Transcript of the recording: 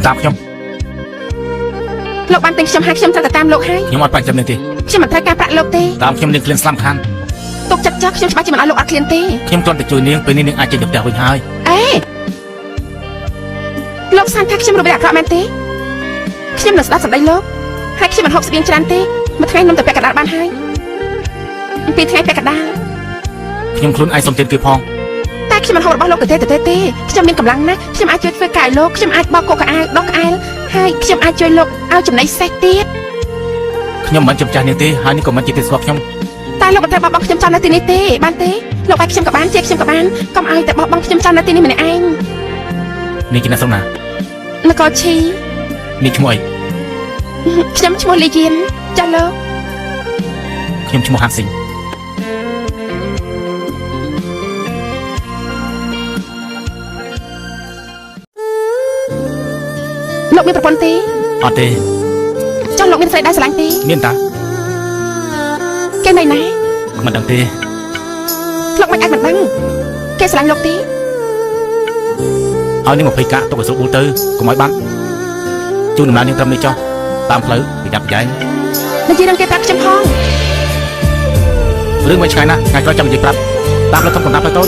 ตามខ្ញុំលោកបានទិញខ្ញុំហើយខ្ញុំត្រូវតែតាមលោកហើយខ្ញុំអត់បាច់ចាំនឹងទេខ្ញុំមិនត្រូវការប្រាក់លោកទេតាមខ្ញុំនាងឃ្លានស្លាំខានទុកចិត្តចោះខ្ញុំច្បាស់ជាមិនឲ្យលោកអត់ឃ្លានទេខ្ញុំគ្រាន់តែជួយនាងពេលនេះនាងអាចចេញទៅផ្ទះវិញហើយអេលោកសានថាខ្ញុំរំលឹកអាក្រក់មែនទេខ្ញុំនឹងស្ដាប់សម្ដីលោកហើយខ្ញុំមិនហូបស្បៀងច្រើនទេមួយថ្ងៃនំតែពាក់កណ្ដាលបានហើយពីថ្ងៃពាក់កណ្ដាលខ្ញុំខ្លួនឯងសុំទានគឺផងតែខ្ញុំមិនហូបរបស់លោកទេខ្ញុំមានកម្លាំងណាស់ខ្ញុំអាចជួយធ្វើការឲ្យលោកខ្ញុំអាចបោកគោកក្អែលដុសក្អែលហើយខ្ញុំអាចជួយលោកឲ្យចំណីសេះទៀតខ្ញុំមិនចាំចាស់នាងទេហើយនេះក៏មិនជាទេស្គាល់ខ្ញុំតែលោកមិនត្រូវបោះបង់ខ្ញុំចោលនៅទីនេះទេបានទេលោកឲ្យខ្ញុំក៏បានជាខ្ញុំក៏បានកុំឲ្យតែបោះបង់ខ្ញុំចោលនៅទីនេះម្នាក់ឯងនាងជាអ្នកស្រុកណានគរឈីនាងឈ្មោះអីខ្ញុំឈ្មោះលីយៀនចាលោកខ្ញុំឈ្មោះហាន់ស៊ីងលោកមានប្រពន្ធទេអត់ទេចង់លោកមានស្រីដែរស្រឡាញ់ទេមានតាគេនៅណាមិនដឹងទេលោកមិនអាចមិនដឹងគេស្រឡាញ់លោកទេឲ្យនាង20កាក់ទុកឲ្យស្រួលបួលទៅកុំឲ្យបាត់ជួនដំណើរនាងត្រឹមនេះចុះតាមផ្លូវប្រយ័ត្នប្រយែងនិយាយនឹងគេប្រាប់ខ្ញុំផងរឿងមិនឆ្ងាយណាស់ថ្ងៃក្រោយចាំនិយាយប្រាប់តាមផ្លូវធំកំដាប់ទៅតូច